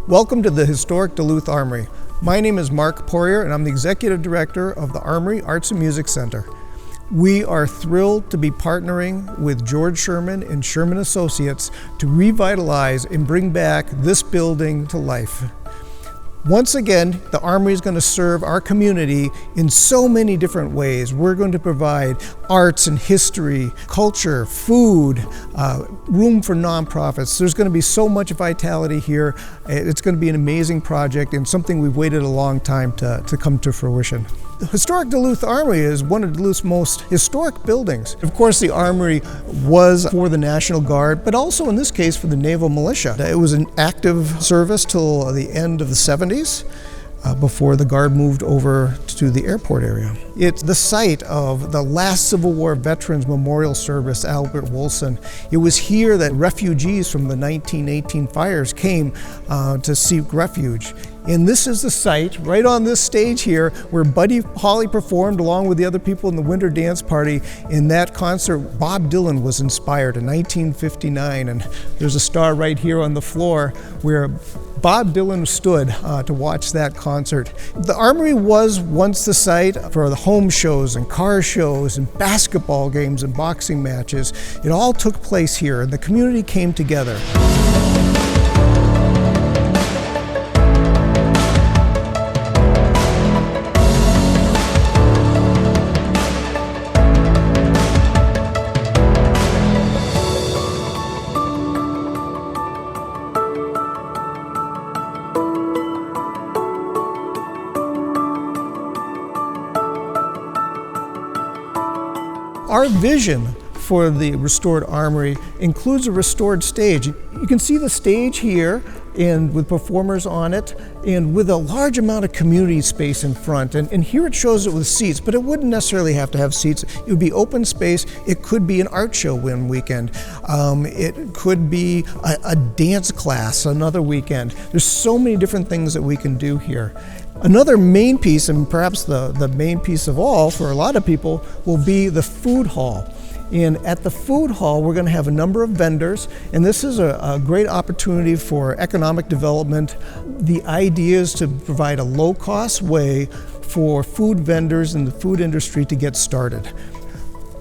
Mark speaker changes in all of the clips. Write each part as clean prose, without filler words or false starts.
Speaker 1: Welcome to the historic Duluth Armory. My name is Mark Poirier and I'm the Executive Director of the Armory Arts and Music Center. We are thrilled to be partnering with George Sherman and Sherman Associates to revitalize and bring back this building to life. Once again, the Armory is going to serve our community in so many different ways. We're going to provide arts and history, culture, food, room for nonprofits. There's going to be so much vitality here. It's going to be an amazing project and something we've waited a long time to come to fruition. The historic Duluth Armory is one of Duluth's most historic buildings. Of course, the Armory was for the National Guard, but also in this case for the Naval Militia. It was in active service till the end of the 70s. Before the Guard moved over to the airport area. It's the site of the last Civil War Veterans Memorial Service, Albert Wilson. It was here that refugees from the 1918 fires came to seek refuge. And this is the site, right on this stage here, where Buddy Holly performed along with the other people in the Winter Dance Party. In that concert, Bob Dylan was inspired in 1959, and there's a star right here on the floor where Bob Dylan stood to watch that concert. The Armory was once the site for the home shows and car shows and basketball games and boxing matches. It all took place here and the community came together. Our vision for the restored Armory includes a restored stage. You can see the stage here and with performers on it and with a large amount of community space in front. And here it shows it with seats, but it wouldn't necessarily have to have seats. It would be open space. It could be an art show one weekend. It could be a dance class another weekend. There's so many different things that we can do here. Another main piece, and perhaps the main piece of all for a lot of people, will be the food hall. And at the food hall, we're going to have a number of vendors, and this is a great opportunity for economic development. The idea is to provide a low-cost way for food vendors in the food industry to get started.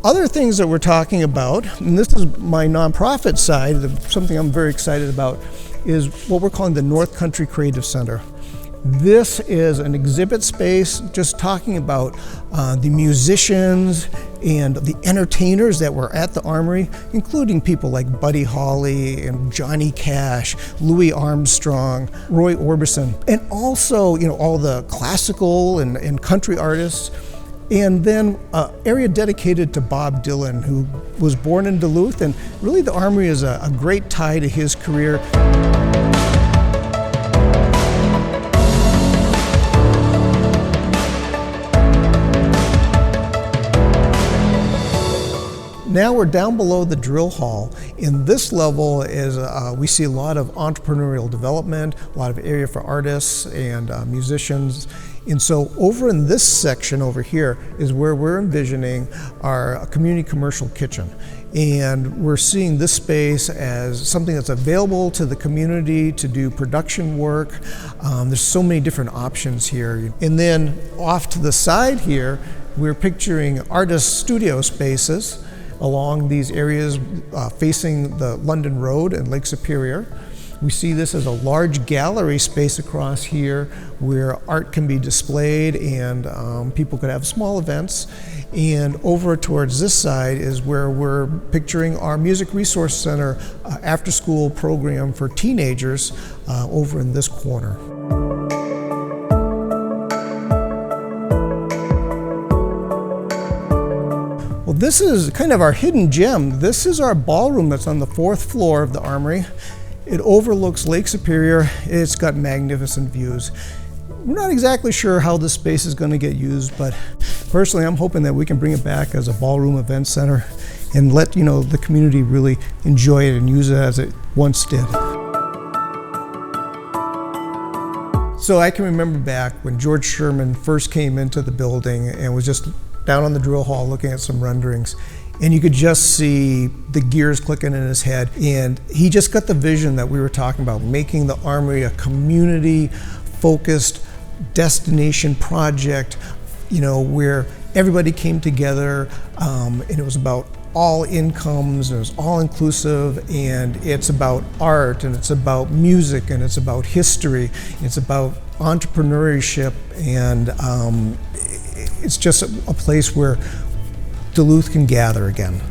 Speaker 1: Other things that we're talking about, and this is my nonprofit side, something I'm very excited about, is what we're calling the North Country Creative Center. This is an exhibit space just talking about the musicians and the entertainers that were at the Armory, including people like Buddy Holly and Johnny Cash, Louis Armstrong, Roy Orbison, and also all the classical and country artists. And then an area dedicated to Bob Dylan, who was born in Duluth, and really the Armory is a great tie to his career. Now we're down below the drill hall. In this level is we see a lot of entrepreneurial development, a lot of area for artists and musicians. And so over in this section over here is where we're envisioning our community commercial kitchen. And we're seeing this space as something that's available to the community to do production work. There's so many different options here. And then off to the side here, we're picturing artist studio spaces along these areas facing the London Road and Lake Superior. We see this as a large gallery space across here where art can be displayed and people could have small events. And over towards this side is where we're picturing our Music Resource Center after-school program for teenagers over in this corner. Well, this is kind of our hidden gem. This is our ballroom that's on the 4th floor of the Armory. It overlooks Lake Superior. It's got magnificent views. We're not exactly sure how this space is going to get used, but personally I'm hoping that we can bring it back as a ballroom event center and let the community really enjoy it and use it as it once did. So I can remember back when George Sherman first came into the building and was just down on the drill hall looking at some renderings. And you could just see the gears clicking in his head. And he just got the vision that we were talking about, making the Armory a community-focused destination project, where everybody came together, and it was about all incomes, and it was all inclusive, and it's about art, and it's about music, and it's about history, it's about entrepreneurship, and it's just a place where Duluth can gather again.